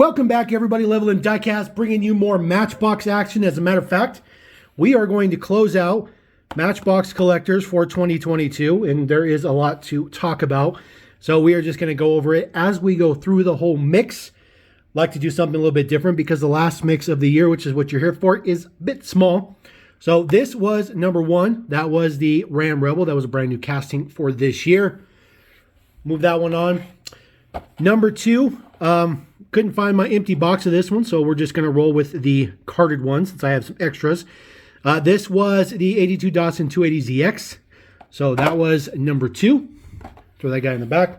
Welcome back, everybody. Level and Diecast, bringing you more Matchbox action. As a matter of fact, we are going to close out Matchbox collectors for 2022, and there is a lot to talk about. So we are just going to go over it as we go through the whole mix. Like to do something a little bit different because the last mix of the year, which is what you're here for, is a bit small. So this was number one. That was the Ram Rebel. That was a brand new casting for this year. Move that one on. Number two, couldn't find my empty box of this one, so we're just going to roll with the carded one since I have some extras. This was the 82 Datsun 280ZX. So that was number two. Throw that guy in the back.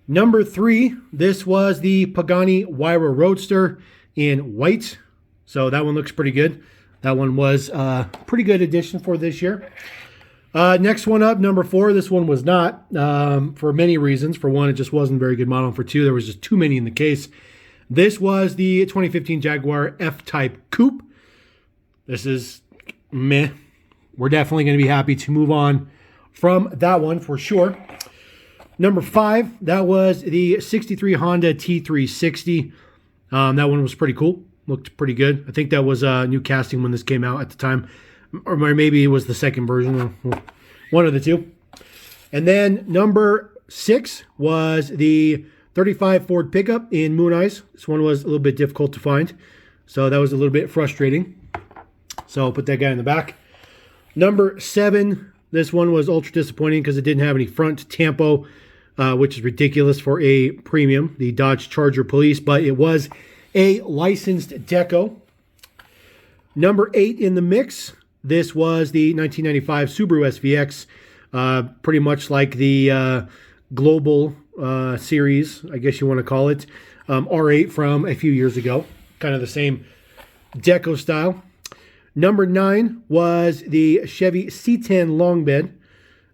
Number three, this was the Pagani Huayra Roadster in white. So that one looks pretty good. That one was a pretty good addition for this year. Next one up, number four. This one was not, for many reasons. For one, it just wasn't a very good model. For two, there was just too many in the case. This was the 2015 Jaguar F-Type Coupe. This is meh. We're definitely going to be happy to move on from that one for sure. Number five, that was the 63 Honda T360. That one was pretty cool. Looked pretty good. I think that was a new casting when this came out at the time. Or maybe it was the second version. One of the two. And then number six was the 35 Ford pickup in Moon Eyes. This one was a little bit difficult to find. So that was a little bit frustrating. So I'll put that guy in the back. Number seven, this one was ultra disappointing because it didn't have any front tampo, which is ridiculous for a premium, the Dodge Charger Police, but it was a licensed deco. Number eight in the mix, this was the 1995 Subaru SVX, pretty much like the Global series, I guess you want to call it, R8 from a few years ago. Kind of the same deco style. Number nine was the Chevy C10 long bed.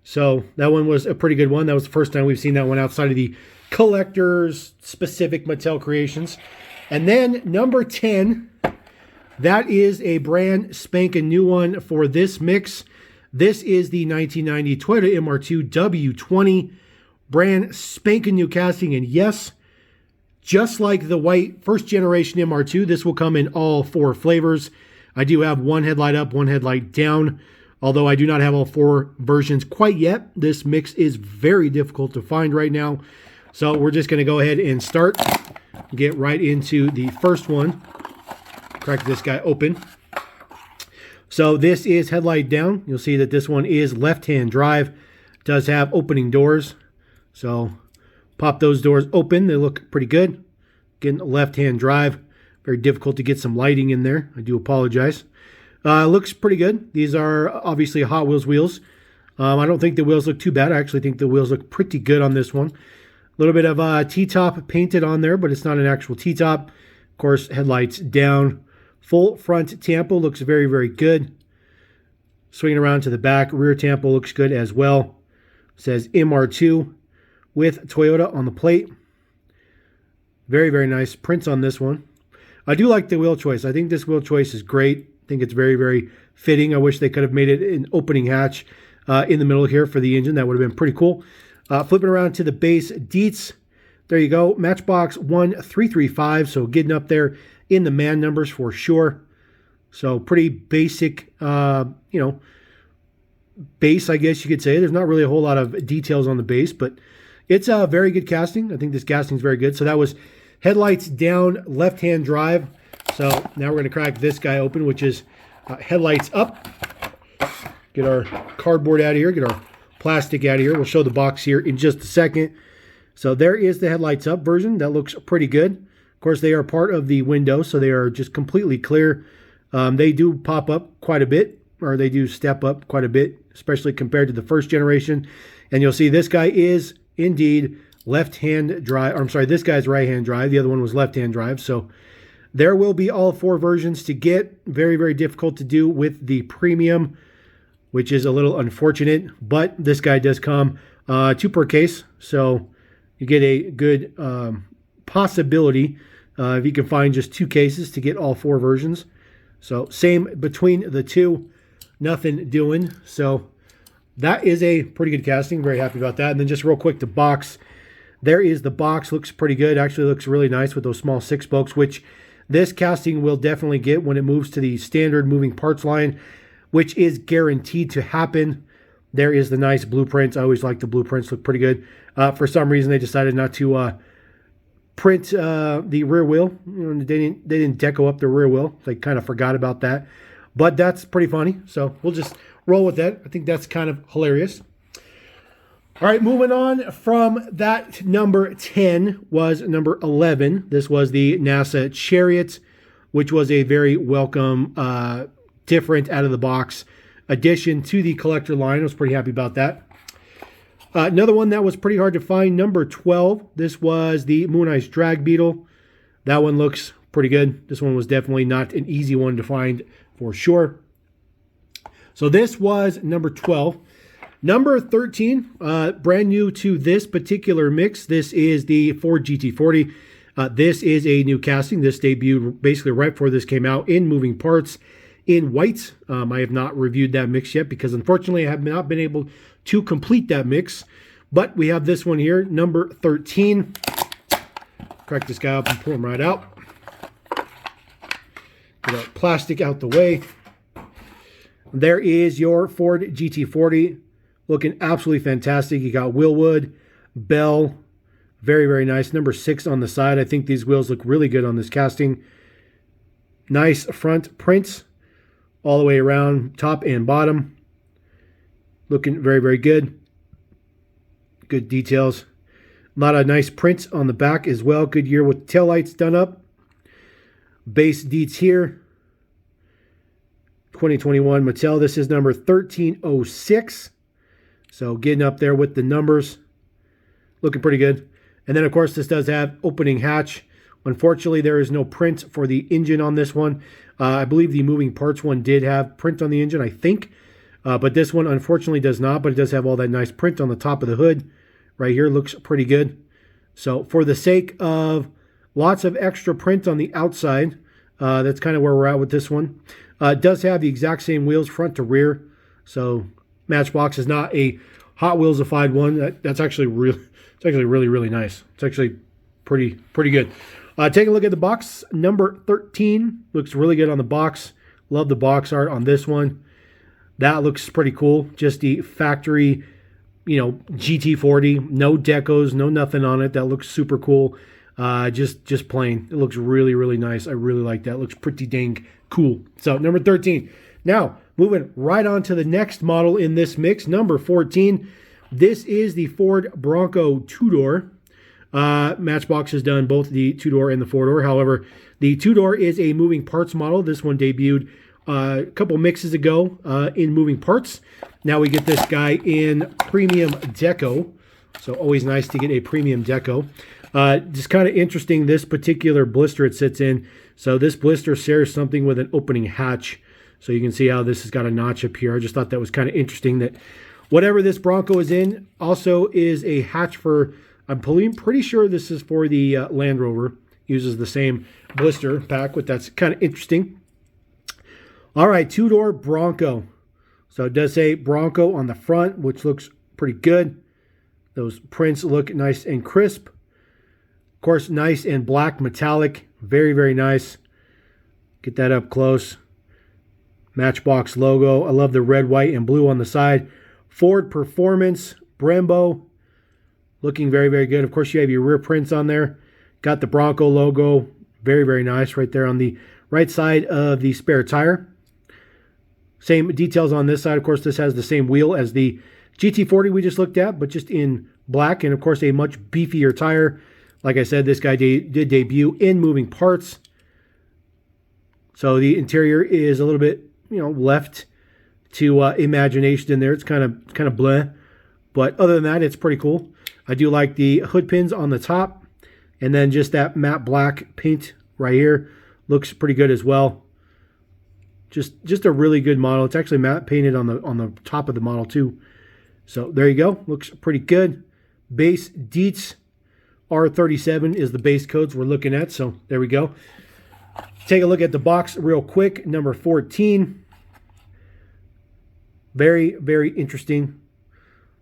So that one was a pretty good one. That was the first time we've seen that one outside of the collector's specific Mattel creations. And then number 10, that is a brand spanking new one for this mix. This is the 1990 Toyota MR2 W20 brand spanking new casting. And yes, just like the white first generation MR2, this will come in all four flavors. I do have one headlight up, one headlight down. Although I do not have all four versions quite yet. This mix is very difficult to find right now. So we're just going to go ahead and start. Get right into the first one. Crack this guy open. So this is headlight down. You'll see that this one is left-hand drive. It does have opening doors. So pop those doors open. They look pretty good. Again, left-hand drive. Very difficult to get some lighting in there. I do apologize. Looks pretty good. These are obviously Hot Wheels wheels. I don't think the wheels look too bad. I actually think the wheels look pretty good on this one. A little bit of T-top painted on there, but it's not an actual T-top. Of course, headlights down. Full front tampo looks very, very good. Swinging around to the back, rear tampo looks good as well. It says MR2 with Toyota on the plate. Very, very nice prints on this one. I do like the wheel choice. I think this wheel choice is great. I think it's very, very fitting. I wish they could have made it an opening hatch in the middle here for the engine. That would have been pretty cool. Flipping around to the base deets. There you go. Matchbox 1335. So getting up there in the man numbers for sure. So pretty basic, base, I guess you could say. There's not really a whole lot of details on the base, but it's a very good casting. I think this casting is very good. So that was headlights down, left-hand drive. So now we're going to crack this guy open, which is headlights up. Get our cardboard out of here. Get our plastic out of here. We'll show the box here in just a second. So there is the headlights up version. That looks pretty good. Of course, they are part of the window, so they are just completely clear. They do pop up quite a bit, or they do step up quite a bit, especially compared to the first generation. And you'll see this guy is indeed left-hand drive. Or I'm sorry, this guy's right-hand drive. The other one was left-hand drive. So there will be all four versions to get. Very, very difficult to do with the premium, which is a little unfortunate. But this guy does come two per case. So you get a good possibility if you can find just two cases to get all four versions. So same between the two. Nothing doing. So that is a pretty good casting. Very happy about that. And then just real quick, the box. There is the box. Looks pretty good. Actually looks really nice with those small 6 spokes, which this casting will definitely get when it moves to the standard moving parts line, which is guaranteed to happen. There is the nice blueprints. I always like the blueprints. Look pretty good. For some reason, they decided not to print the rear wheel. You know, they didn't deco up the rear wheel. They kind of forgot about that. But that's pretty funny. So we'll just roll with that. I think that's kind of hilarious. All right, moving on from that, number 10 was number 11. This was the NASA Chariot, which was a very welcome, different out-of-the-box addition to the collector line. I was pretty happy about that. Another one that was pretty hard to find, number 12. This was the Moon Ice Drag Beetle. That one looks pretty good. This one was definitely not an easy one to find for sure. So this was number 12. Number 13, brand new to this particular mix. This is the Ford GT40. This is a new casting. This debuted basically right before this came out in moving parts in white. I have not reviewed that mix yet because unfortunately I have not been able to complete that mix. But we have this one here, number 13. Crack this guy up and pull him right out. Get our plastic out the way. There is your Ford GT40. Looking absolutely fantastic. You got Willwood, Bell. Very, very nice. Number 6 on the side. I think these wheels look really good on this casting. Nice front prints all the way around, top and bottom. Looking very, very good. Good details. A lot of nice prints on the back as well. Goodyear with taillights done up. Base deets here. 2021 Mattel. This is number 1306. So getting up there with the numbers. Looking pretty good. And then, of course, this does have opening hatch. Unfortunately, there is no print for the engine on this one. I believe the moving parts one did have print on the engine, I think. But this one, unfortunately, does not. But it does have all that nice print on the top of the hood. Right here looks pretty good. So for the sake of lots of extra print on the outside, that's kind of where we're at with this one. It does have the exact same wheels front to rear. So Matchbox is not a Hot Wheels-ified one. That's actually really, it's actually really, really nice. It's actually pretty good. Take a look at the box. Number 13 looks really good on the box. Love the box art on this one. That looks pretty cool. Just the factory, you know, GT40. No decos, no nothing on it. That looks super cool. Just plain. It looks really, really nice. I really like that. It looks pretty dang cool. So number 13. Now, moving right on to the next model in this mix, number 14. This is the Ford Bronco 2-door. Matchbox has done both the 2-door and the 4-door. However, the 2-door is a moving parts model. This one debuted a couple mixes ago in moving parts. Now we get this guy in premium deco. So always nice to get a premium deco. Just kind of interesting, this particular blister it sits in. So this blister shares something with an opening hatch. So you can see how this has got a notch up here. I just thought that was kind of interesting that whatever this Bronco is in also is a hatch for, I'm pretty sure this is for the Land Rover. Uses the same blister pack, but that's kind of interesting. All right, 2-door Bronco. So it does say Bronco on the front, which looks pretty good. Those prints look nice and crisp. Of course, nice and black metallic. Very, very nice. Get that up close. Matchbox logo. I love the red, white, and blue on the side. Ford Performance, Brembo. Looking very, very good. Of course, you have your rear prints on there. Got the Bronco logo. Very, very nice right there on the right side of the spare tire. Same details on this side. Of course, this has the same wheel as the GT40 we just looked at, but just in black. And, of course, a much beefier tire. Like I said, this guy did debut in moving parts. So the interior is a little bit, you know, left to imagination in there. It's kind of bleh. But other than that, it's pretty cool. I do like the hood pins on the top. And then just that matte black paint right here. Looks pretty good as well. Just a really good model. It's actually matte painted on the top of the model too. So there you go. Looks pretty good. Base deets. R37 is the base codes we're looking at. So there we go. Take a look at the box real quick. Number 14. Very, very interesting.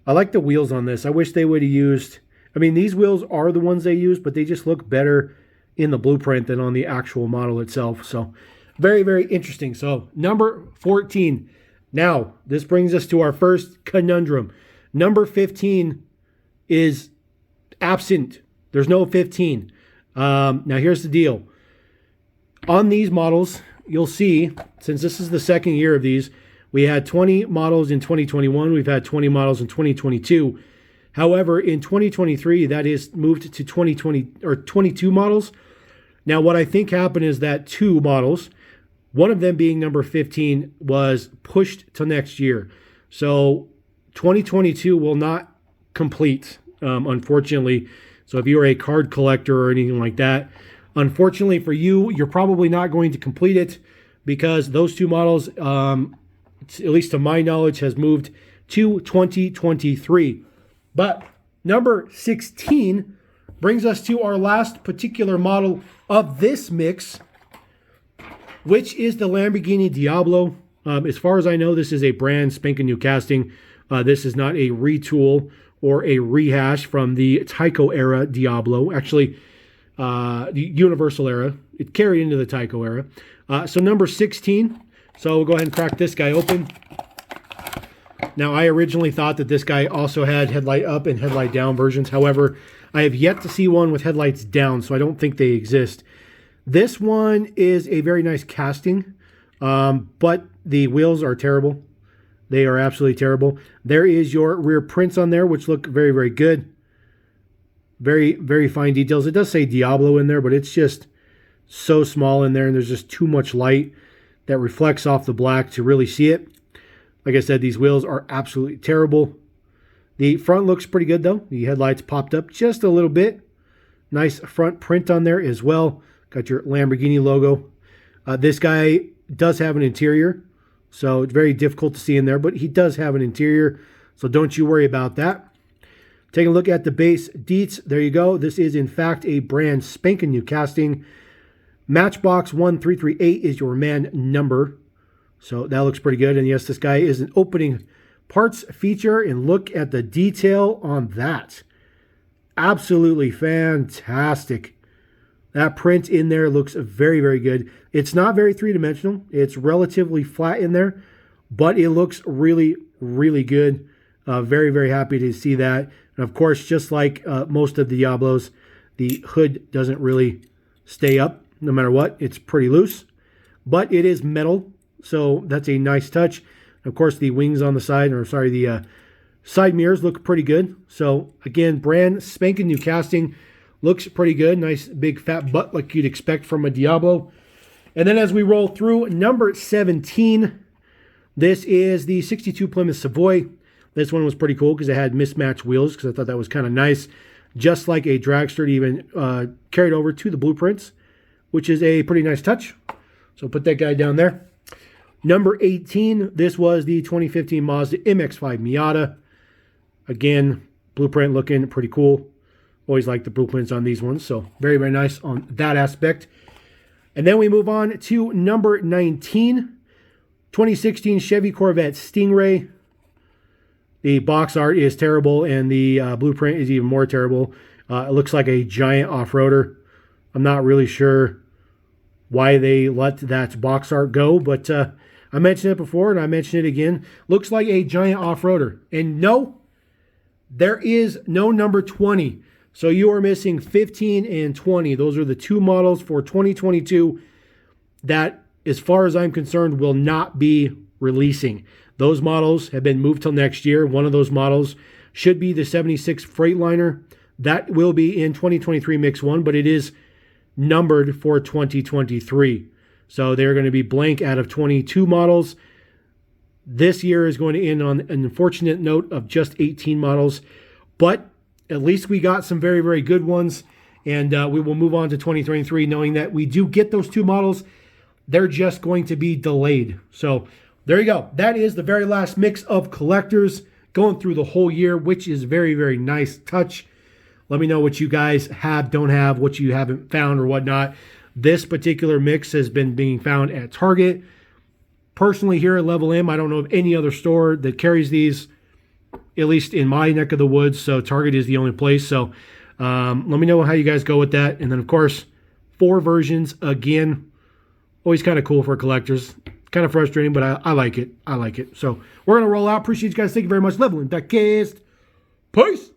I like the wheels on this. I wish they would have used I mean, these wheels are the ones they use, but they just look better in the blueprint than on the actual model itself. So very, very interesting. So number 14. Now, this brings us to our first conundrum. Number 15 is absent. There's no 15. Now, here's the deal. On these models, you'll see, since this is the second year of these, we had 20 models in 2021. We've had 20 models in 2022. However, in 2023, that is moved to 2020 or 22 models. Now, what I think happened is that 2 models, one of them being number 15, was pushed to next year. So 2022 will not complete, unfortunately. So if you're a card collector or anything like that, unfortunately for you, you're probably not going to complete it because those 2 models, at least to my knowledge, has moved to 2023. But number 16 brings us to our last particular model of this mix, which is the Lamborghini Diablo. As far as I know, this is a brand spanking new casting. This is not a retool or a rehash from the Tyco era Diablo. Actually, the Universal era. It carried into the Tyco era. So number 16. So we'll go ahead and crack this guy open. Now, I originally thought that this guy also had headlight up and headlight down versions. However, I have yet to see one with headlights down, so I don't think they exist. This one is a very nice casting, but the wheels are terrible. They are absolutely terrible. There is your rear prints on there, which look very, very good. Very, very fine details. It does say Diablo in there, but it's just so small in there, and there's just too much light that reflects off the black to really see it. Like I said, these wheels are absolutely terrible. The front looks pretty good, though. The headlights popped up just a little bit. Nice front print on there as well. Got your Lamborghini logo. This guy does have an interior, so it's very difficult to see in there, but he does have an interior, so don't you worry about that. Take a look at the base deets. There you go. This is, in fact, a brand spanking new casting. Matchbox 1338 is your man number. So that looks pretty good. And yes, this guy is an opening parts feature. And look at the detail on that. Absolutely fantastic. That print in there looks very, very good. It's not very three-dimensional. It's relatively flat in there. But it looks really, really good. Very, very happy to see that. And of course, just like most of the Diablos, the hood doesn't really stay up no matter what. It's pretty loose. But it is metal. So that's a nice touch. Of course, the wings on the side, or sorry, the side mirrors look pretty good. So again, brand spanking new casting. Looks pretty good. Nice big fat butt like you'd expect from a Diablo. And then as we roll through, number 17. This is the 62 Plymouth Savoy. This one was pretty cool because it had mismatched wheels because I thought that was kind of nice. Just like a dragster, it even carried over to the blueprints, which is a pretty nice touch. So put that guy down there. Number 18, this was the 2015 Mazda MX-5 Miata. Again, blueprint looking pretty cool. Always like the blueprints on these ones, so very, very nice on that aspect. And then we move on to number 19, 2016 Chevy Corvette Stingray. The box art is terrible, and the blueprint is even more terrible. It looks like a giant off-roader. I'm not really sure why they let that box art go, but I mentioned it before, and I mentioned it again. Looks like a giant off-roader. And no, there is no number 20. So you are missing 15 and 20. Those are the 2 models for 2022 that, as far as I'm concerned, will not be releasing. Those models have been moved till next year. One of those models should be the 76 Freightliner. That will be in 2023 Mix 1, but it is numbered for 2023. So they're going to be blank out of 22 models. This year is going to end on an unfortunate note of just 18 models. But at least we got some very, very good ones. And we will move on to 2023 knowing that we do get those 2 models. They're just going to be delayed. So there you go. That is the very last mix of collectors going through the whole year, which is very, very nice touch. Let me know what you guys have, don't have, what you haven't found or whatnot. This particular mix has been being found at Target. Personally, here at Level M, I don't know of any other store that carries these. at least in my neck of the woods. So Target is the only place. So let me know how you guys go with that. And then, of course, 4 versions. Again, always kind of cool for collectors. Kind of frustrating, but I like it. I like it. So we're going to roll out. Appreciate you guys. Thank you very much. Level and Diecast. Peace.